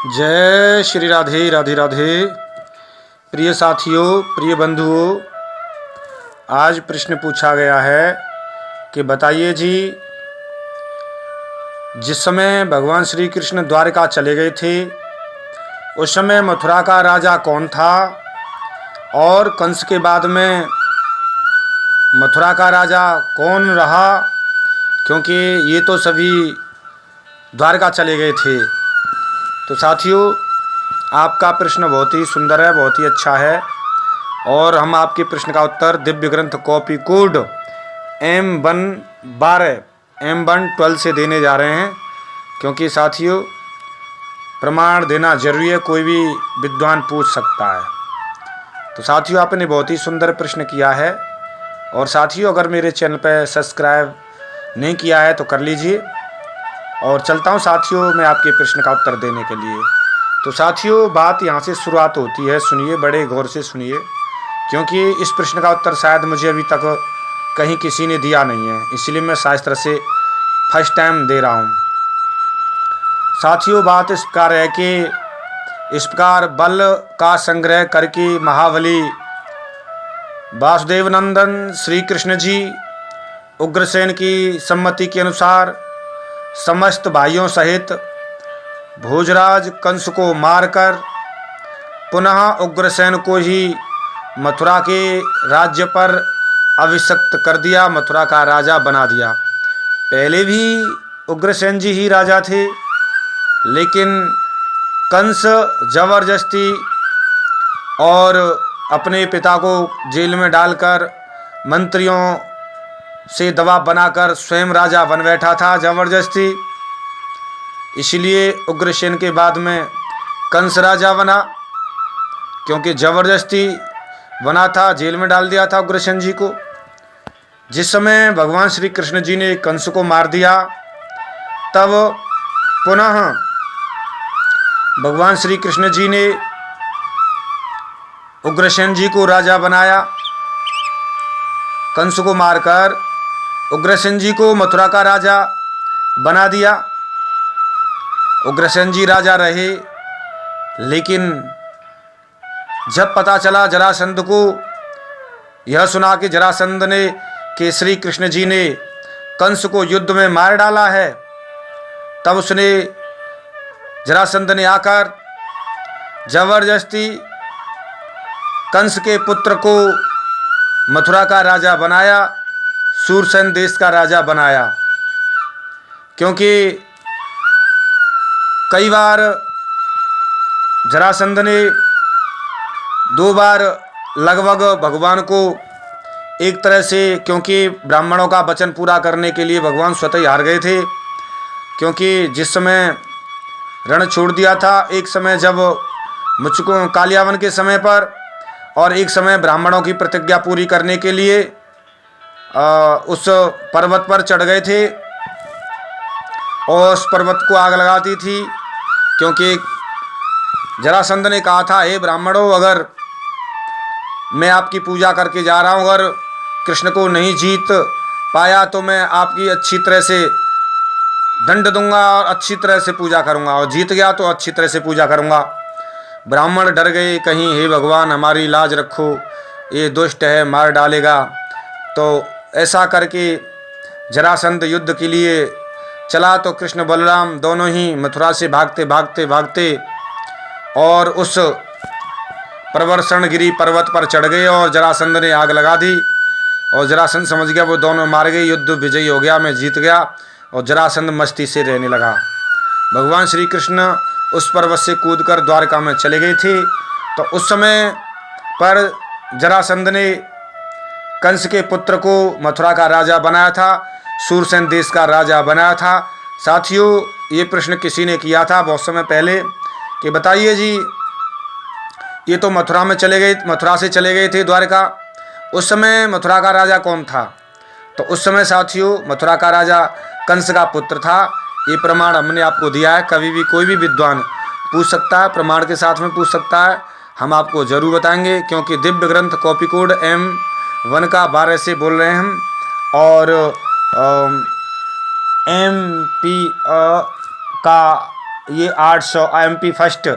जय श्री राधे राधे राधे। प्रिय साथियों, प्रिय बंधुओं, आज प्रश्न पूछा गया है कि बताइए जी, जिस समय भगवान श्री कृष्ण द्वारका चले गए थे उस समय मथुरा का राजा कौन था और कंस के बाद में मथुरा का राजा कौन रहा, क्योंकि ये तो सभी द्वारका चले गए थे। तो साथियों, आपका प्रश्न बहुत ही सुंदर है, बहुत ही अच्छा है और हम आपके प्रश्न का उत्तर दिव्य ग्रंथ कॉपी कोड M112 M112 से देने जा रहे हैं, क्योंकि साथियों प्रमाण देना जरूरी है, कोई भी विद्वान पूछ सकता है। तो साथियों, आपने बहुत ही सुंदर प्रश्न किया है और साथियों अगर मेरे चैनल पर सब्सक्राइब नहीं किया है तो कर लीजिए। और चलता हूँ साथियों मैं आपके प्रश्न का उत्तर देने के लिए। तो साथियों, बात यहाँ से शुरुआत होती है, सुनिए, बड़े गौर से सुनिए, क्योंकि इस प्रश्न का उत्तर शायद मुझे अभी तक कहीं किसी ने दिया नहीं है, इसलिए मैं शास्त्र से फर्स्ट टाइम दे रहा हूँ। साथियों, बात इस प्रकार है कि इस प्रकार बल का संग्रह करके महाबली वासुदेव नंदन श्री कृष्ण जी उग्रसेन की सम्मति के अनुसार समस्त भाइयों सहित भोजराज कंस को मारकर पुनः उग्रसेन को ही मथुरा के राज्य पर अभिषिक्त कर दिया, मथुरा का राजा बना दिया। पहले भी उग्रसेन जी ही राजा थे, लेकिन कंस जबरदस्ती और अपने पिता को जेल में डालकर मंत्रियों से दबाव बनाकर स्वयं राजा बन बैठा था जबरदस्ती। इसलिए उग्रसेन के बाद में कंस राजा बना, क्योंकि जबरदस्ती बना था, जेल में डाल दिया था उग्रसेन जी को। जिस समय भगवान श्री कृष्ण जी ने कंस को मार दिया, तब पुनः भगवान श्री कृष्ण जी ने उग्रसेन जी को राजा बनाया। कंस को मारकर उग्रसेन जी को मथुरा का राजा बना दिया। उग्रसेन जी राजा रहे, लेकिन जब पता चला जरासंध को, यह सुना कि जरासंध ने कि श्री कृष्ण जी ने कंस को युद्ध में मार डाला है, तब उसने जरासंध ने आकर जबरदस्ती कंस के पुत्र को मथुरा का राजा बनाया, सूरसेन देश का राजा बनाया। क्योंकि कई बार जरासंध ने 2 बार लगभग भगवान को एक तरह से, क्योंकि ब्राह्मणों का वचन पूरा करने के लिए भगवान स्वतः ही हार गए थे, क्योंकि जिस समय रण छोड़ दिया था, एक समय जब मुझको कालियावन के समय पर और एक समय ब्राह्मणों की प्रतिज्ञा पूरी करने के लिए उस पर्वत पर चढ़ गए थे और उस पर्वत को आग लगाती थी, क्योंकि जरासंध ने कहा था, हे ब्राह्मणों, अगर मैं आपकी पूजा करके जा रहा हूँ, अगर कृष्ण को नहीं जीत पाया तो मैं आपकी अच्छी तरह से दंड दूंगा और अच्छी तरह से पूजा करूंगा, और जीत गया तो अच्छी तरह से पूजा करूंगा। ब्राह्मण डर गए, कहीं हे भगवान हमारी लाज रखो, ये दुष्ट है, मार डालेगा। तो ऐसा करके जरासंध युद्ध के लिए चला, तो कृष्ण बलराम दोनों ही मथुरा से भागते भागते भागते और उस प्रवर्षणगिरी पर्वत पर चढ़ गए और जरासंध ने आग लगा दी। और जरासंध समझ गया वो दोनों मार गए, युद्ध विजयी हो गया, मैं जीत गया, और जरासंध मस्ती से रहने लगा। भगवान श्री कृष्ण उस पर्वत से कूदकर द्वारका में चले गए थे। तो उस समय पर जरासंध ने कंस के पुत्र को मथुरा का राजा बनाया था, सूरसेन देश का राजा बनाया था। साथियों, ये प्रश्न किसी ने किया था बहुत समय पहले कि बताइए जी, ये तो मथुरा में चले गए, मथुरा से चले गए थे द्वारका, उस समय मथुरा का राजा कौन था? तो उस समय साथियों मथुरा का राजा कंस का पुत्र था। ये प्रमाण हमने आपको दिया है, कभी भी कोई भी विद्वान पूछ सकता है, प्रमाण के साथ में पूछ सकता है, हम आपको जरूर बताएंगे, क्योंकि दिव्य ग्रंथ कॉपी कोड M112 से बोल रहे हैं हम। और MP का ये 800 MP first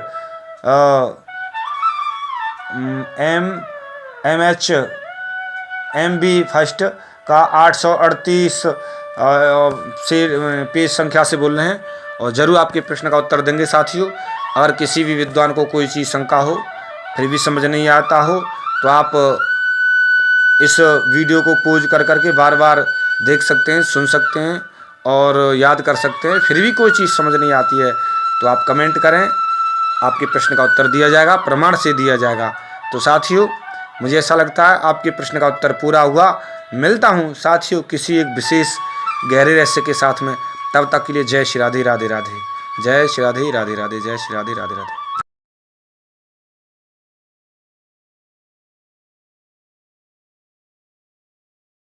MH MB first का 838 से पेज संख्या से बोल रहे हैं और ज़रूर आपके प्रश्न का उत्तर देंगे साथियों। अगर किसी भी विद्वान को कोई चीज़ शंका हो फिर भी समझ नहीं आता हो तो आप इस वीडियो को पॉज कर करके बार बार देख सकते हैं, सुन सकते हैं और याद कर सकते हैं। फिर भी कोई चीज़ समझ नहीं आती है तो आप कमेंट करें, आपके प्रश्न का उत्तर दिया जाएगा, प्रमाण से दिया जाएगा। तो साथियों मुझे ऐसा लगता है आपके प्रश्न का उत्तर पूरा हुआ। मिलता हूँ साथियों किसी एक विशेष गहरे रहस्य के साथ में। तब तक के लिए जय श्री राधे राधे राधे, जय श्री राधे राधे राधे, जय श्री राधे राधे राधे।